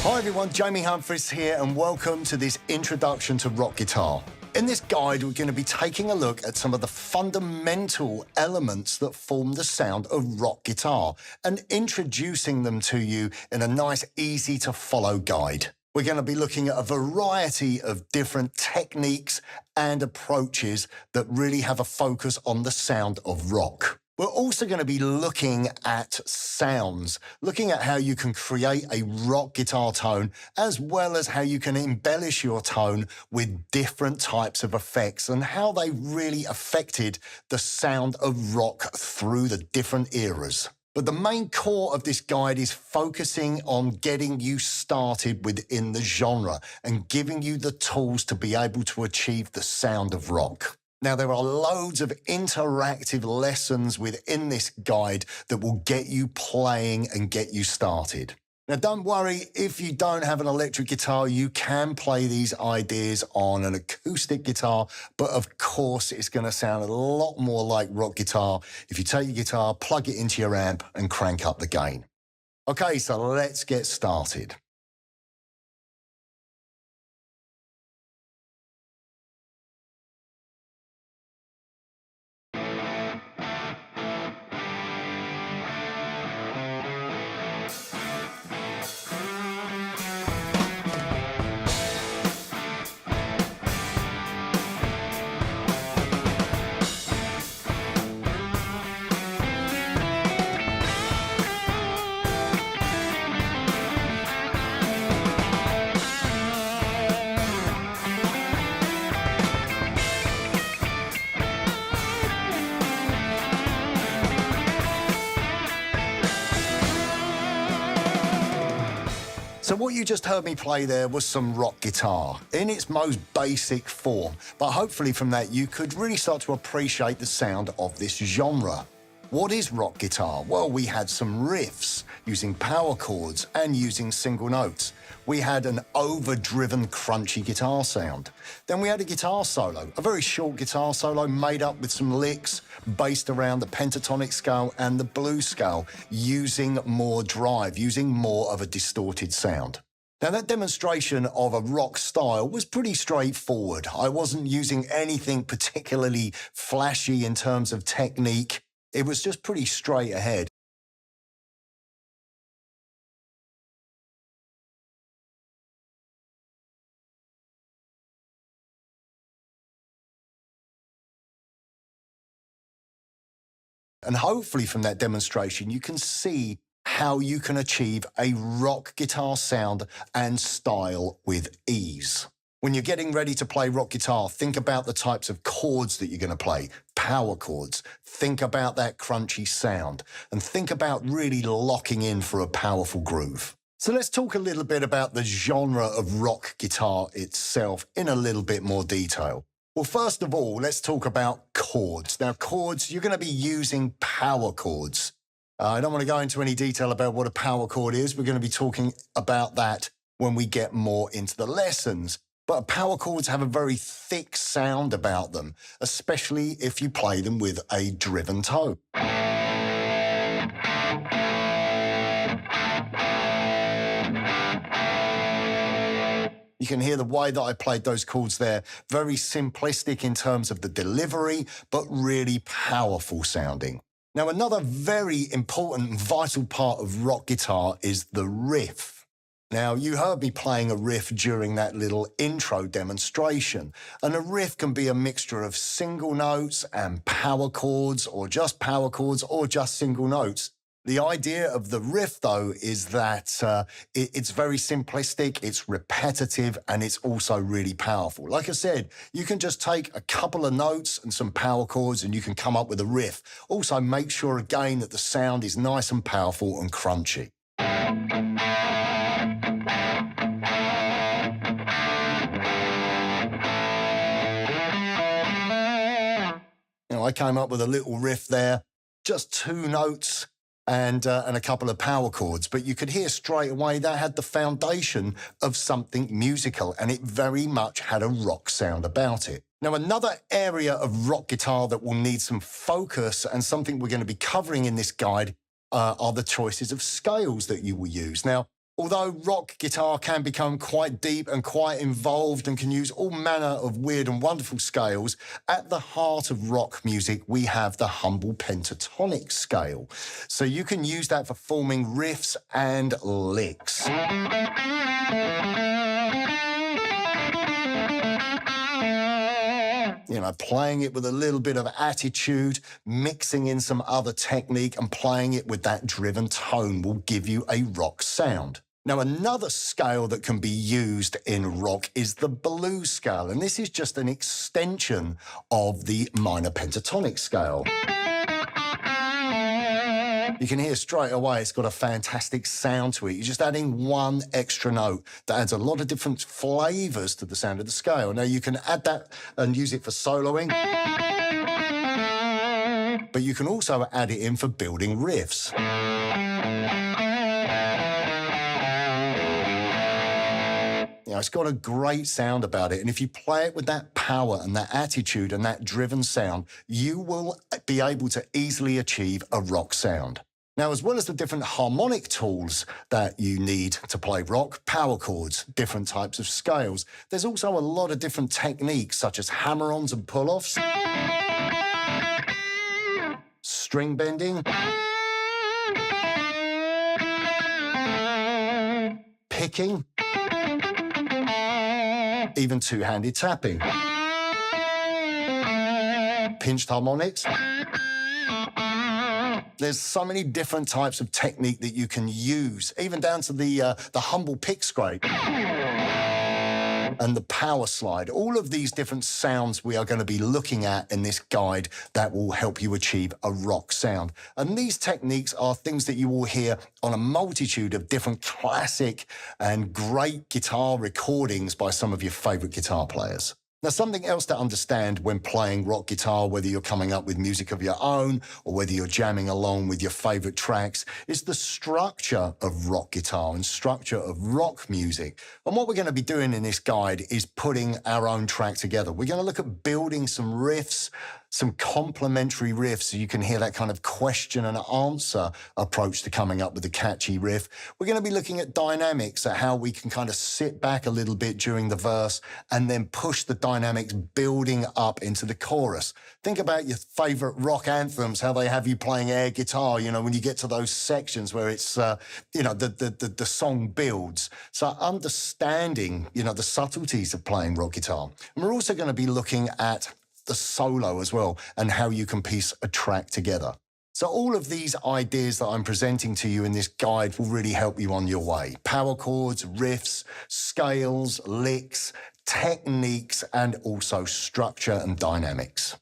Hi everyone, Jamie Humphries here and welcome to this introduction to rock guitar. In this guide, we're going to be taking a look at some of the fundamental elements that form the sound of rock guitar and introducing them to you in a nice, easy to follow guide. We're going to be looking at a variety of different techniques and approaches that really have a focus on the sound of rock. We're also going to be looking at sounds, looking at how you can create a rock guitar tone, as well as how you can embellish your tone with different types of effects and how they really affected the sound of rock through the different eras. But the main core of this guide is focusing on getting you started within the genre and giving you the tools to be able to achieve the sound of rock. Now, there are loads of interactive lessons within this guide that will get you playing and get you started. Now, don't worry, if you don't have an electric guitar, you can play these ideas on an acoustic guitar, but of course, it's going to sound a lot more like rock guitar if you take your guitar, plug it into your amp, and crank up the gain. Okay, so let's get started. So what you just heard me play there was some rock guitar in its most basic form, but hopefully from that you could really start to appreciate the sound of this genre. What is rock guitar? Well, we had some riffs using power chords and using single notes. We had an overdriven, crunchy guitar sound. Then we had a guitar solo, a very short guitar solo made up with some licks based around the pentatonic scale and the blues scale, using more drive, using more of a distorted sound. Now, that demonstration of a rock style was pretty straightforward. I wasn't using anything particularly flashy in terms of technique. It was just pretty straight ahead. And hopefully from that demonstration, you can see how you can achieve a rock guitar sound and style with ease. When you're getting ready to play rock guitar, think about the types of chords that you're going to play, power chords. Think about that crunchy sound and think about really locking in for a powerful groove. So let's talk a little bit about the genre of rock guitar itself in a little bit more detail. Well, first of all, let's talk about chords. Now, chords, you're going to be using power chords. I don't want to go into any detail about what a power chord is. We're going to be talking about that when we get more into the lessons. But power chords have a very thick sound about them, especially if you play them with a driven tone. You can hear the way that I played those chords there, very simplistic in terms of the delivery, but really powerful sounding. Now, another very important and vital part of rock guitar is the riff. Now, you heard me playing a riff during that little intro demonstration, and a riff can be a mixture of single notes and power chords, or just single notes. The idea of the riff, though, is that it's very simplistic, it's repetitive, and it's also really powerful. Like I said, you can just take a couple of notes and some power chords and you can come up with a riff. Also, make sure, again, that the sound is nice and powerful and crunchy. I came up with a little riff there, just two notes and a couple of power chords, but you could hear straight away that had the foundation of something musical, and it very much had a rock sound about it. Now, another area of rock guitar that will need some focus and something we're going to be covering in this guide are the choices of scales that you will use. Now, Although rock guitar can become quite deep and quite involved and can use all manner of weird and wonderful scales, at the heart of rock music, we have the humble pentatonic scale. So you can use that for forming riffs and licks. You know, playing it with a little bit of attitude, mixing in some other technique and playing it with that driven tone will give you a rock sound. Now, another scale that can be used in rock is the blues scale, and this is just an extension of the minor pentatonic scale. You can hear straight away it's got a fantastic sound to it. You're just adding one extra note that adds a lot of different flavours to the sound of the scale. Now, you can add that and use it for soloing, but you can also add it in for building riffs. You know, it's got a great sound about it, and if you play it with that power and that attitude and that driven sound, you will be able to easily achieve a rock sound. Now, as well as the different harmonic tools that you need to play rock, power chords, different types of scales, there's also a lot of different techniques such as hammer-ons and pull-offs, string bending, picking, even two-handed tapping, pinched harmonics. There's so many different types of technique that you can use, even down to the humble pick scrape and the power slide. All of these different sounds we are going to be looking at in this guide that will help you achieve a rock sound. And these techniques are things that you will hear on a multitude of different classic and great guitar recordings by some of your favourite guitar players. Now, something else to understand when playing rock guitar, whether you're coming up with music of your own or whether you're jamming along with your favourite tracks, is the structure of rock guitar and structure of rock music. And what we're going to be doing in this guide is putting our own track together. We're going to look at building some riffs, some complementary riffs, so you can hear that kind of question and answer approach to coming up with a catchy riff. We're going to be looking at dynamics, at how we can kind of sit back a little bit during the verse and then push the dynamics building up into the chorus. Think about your favorite rock anthems, how they have you playing air guitar, you know, when you get to those sections where it's, you know, the song builds. So understanding, you know, the subtleties of playing rock guitar. And we're also going to be looking at the solo as well and how you can piece a track together. So all of these ideas that I'm presenting to you in this guide will really help you on your way. Power chords, riffs, scales, licks, techniques, and also structure and dynamics.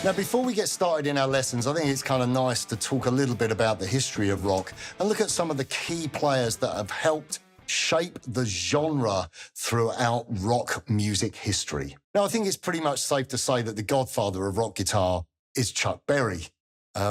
Now, before we get started in our lessons, I think it's kind of nice to talk a little bit about the history of rock and look at some of the key players that have helped shape the genre throughout rock music history. Now, I think it's pretty much safe to say that the godfather of rock guitar is Chuck Berry.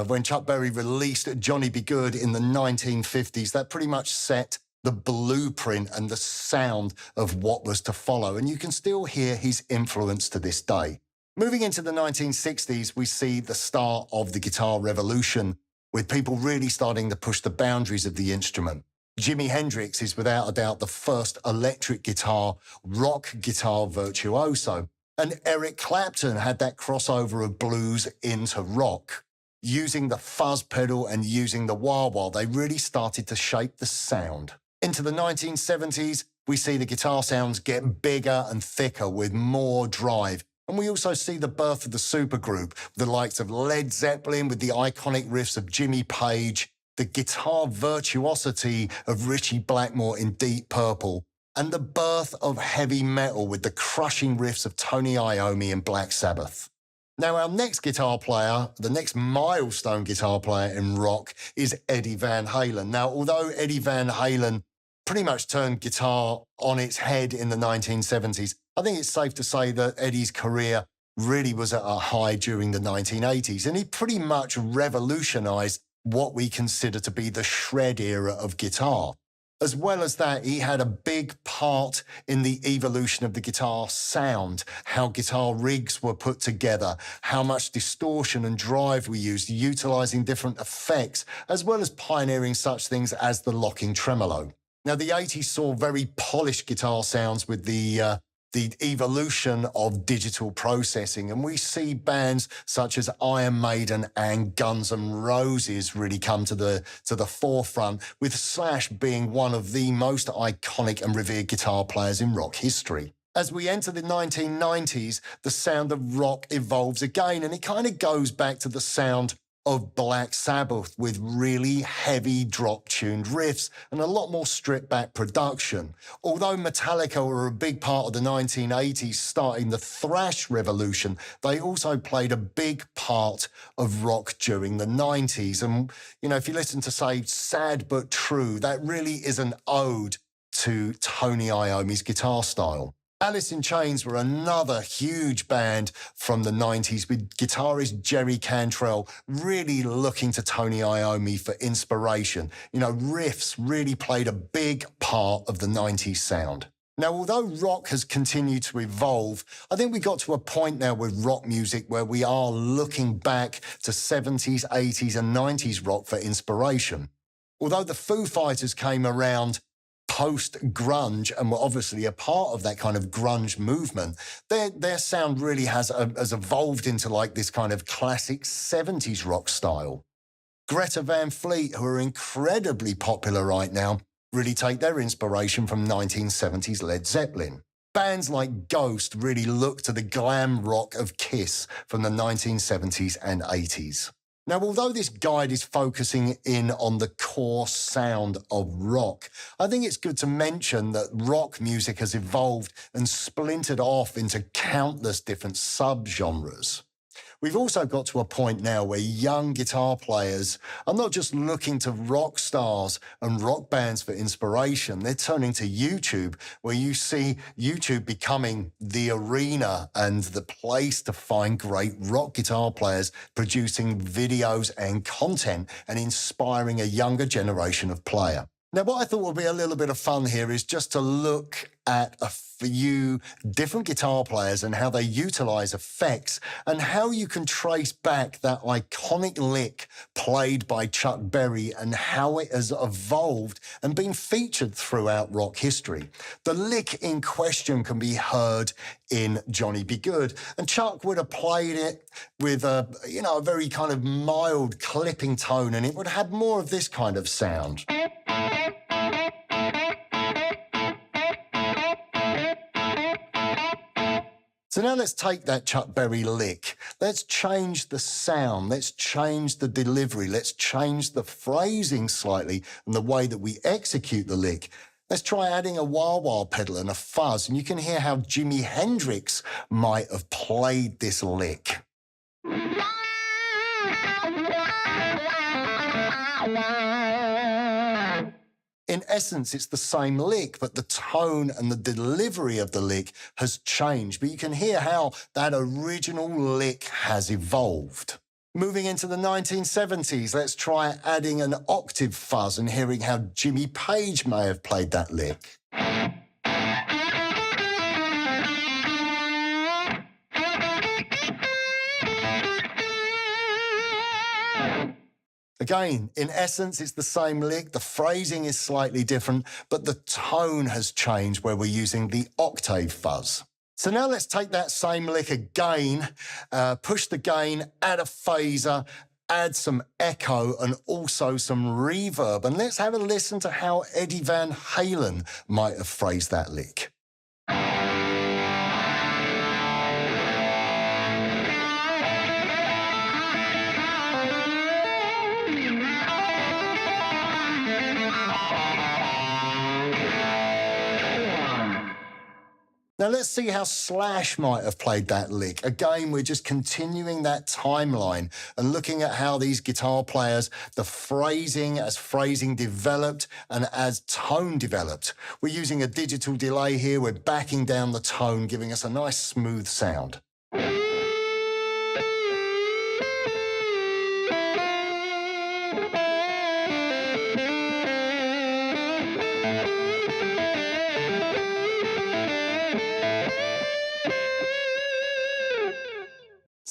When Chuck Berry released Johnny B. Good in the 1950s, that pretty much set the blueprint and the sound of what was to follow. And you can still hear his influence to this day. Moving into the 1960s, we see the start of the guitar revolution, with people really starting to push the boundaries of the instrument. Jimi Hendrix is without a doubt the first electric guitar, rock guitar virtuoso. And Eric Clapton had that crossover of blues into rock. Using the fuzz pedal and using the wah-wah, they really started to shape the sound. Into the 1970s, we see the guitar sounds get bigger and thicker with more drive. And we also see the birth of the supergroup, the likes of Led Zeppelin with the iconic riffs of Jimmy Page, the guitar virtuosity of Ritchie Blackmore in Deep Purple, and the birth of heavy metal with the crushing riffs of Tony Iommi in Black Sabbath. Now, our next guitar player, the next milestone guitar player in rock, is Eddie Van Halen. Now, although Eddie Van Halen pretty much turned guitar on its head in the 1970s, I think it's safe to say that Eddie's career really was at a high during the 1980s, and he pretty much revolutionized what we consider to be the shred era of guitar. As well as that, he had a big part in the evolution of the guitar sound, how guitar rigs were put together, how much distortion and drive we used, utilizing different effects, as well as pioneering such things as the locking tremolo. Now, the 80s saw very polished guitar sounds with the evolution of digital processing, and we see bands such as Iron Maiden and Guns N' Roses really come to the forefront, with Slash being one of the most iconic and revered guitar players in rock history. As we enter the 1990s, the sound of rock evolves again, and it kind of goes back to the sound of Black Sabbath with really heavy drop-tuned riffs and a lot more stripped-back production. Although Metallica were a big part of the 1980s, starting the thrash revolution, they also played a big part of rock during the 90s. And, you know, if you listen to, say, Sad But True, that really is an ode to Tony Iommi's guitar style. Alice in Chains were another huge band from the 90s, with guitarist Jerry Cantrell really looking to Tony Iommi for inspiration. You know, riffs really played a big part of the 90s sound. Now, although rock has continued to evolve, I think we got to a point now with rock music where we are looking back to 70s, 80s and 90s rock for inspiration. Although the Foo Fighters came around post-grunge and were obviously a part of that kind of grunge movement, their sound really has evolved into like this kind of classic 70s rock style. Greta Van Fleet, who are incredibly popular right now, really take their inspiration from 1970s Led Zeppelin. Bands like Ghost really look to the glam rock of Kiss from the 1970s and 80s. Now, although this guide is focusing in on the core sound of rock, I think it's good to mention that rock music has evolved and splintered off into countless different subgenres. We've also got to a point now where young guitar players are not just looking to rock stars and rock bands for inspiration, they're turning to YouTube, where you see YouTube becoming the arena and the place to find great rock guitar players producing videos and content and inspiring a younger generation of player. Now, what I thought would be a little bit of fun here is just to look at a few different guitar players and how they utilize effects and how you can trace back that iconic lick played by Chuck Berry and how it has evolved and been featured throughout rock history. The lick in question can be heard in Johnny B. Good, and Chuck would have played it with a very kind of mild clipping tone, and it would have more of this kind of sound. So now let's take that Chuck Berry lick. Let's change the sound. Let's change the delivery. Let's change the phrasing slightly and the way that we execute the lick. Let's try adding a wah-wah pedal and a fuzz, and you can hear how Jimi Hendrix might have played this lick. In essence, it's the same lick, but the tone and the delivery of the lick has changed. But you can hear how that original lick has evolved. Moving into the 1970s, let's try adding an octave fuzz and hearing how Jimmy Page may have played that lick. Again, in essence, it's the same lick. The phrasing is slightly different, but the tone has changed where we're using the octave fuzz. So now let's take that same lick again, push the gain, add a phaser, add some echo and also some reverb. And let's have a listen to how Eddie Van Halen might have phrased that lick. Now let's see how Slash might have played that lick. Again, we're just continuing that timeline and looking at how these guitar players, the phrasing, as phrasing developed and as tone developed. We're using a digital delay here. We're backing down the tone, giving us a nice smooth sound.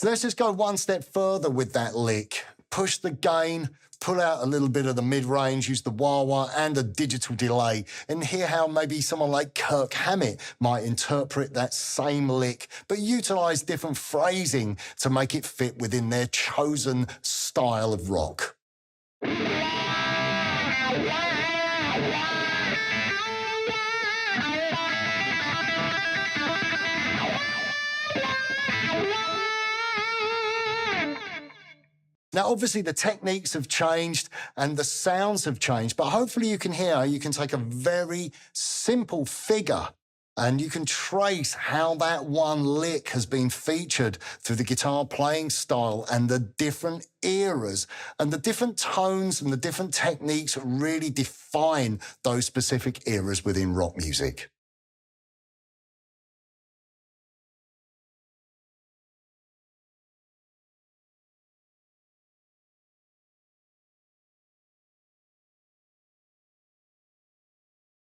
So let's just go one step further with that lick. Push the gain, pull out a little bit of the mid-range, use the wah-wah and a digital delay, and hear how maybe someone like Kirk Hammett might interpret that same lick, but utilise different phrasing to make it fit within their chosen style of rock. Now, obviously, the techniques have changed and the sounds have changed, but hopefully you can hear, you can take a very simple figure and you can trace how that one lick has been featured through the guitar playing style and the different eras and the different tones and the different techniques that really define those specific eras within rock music.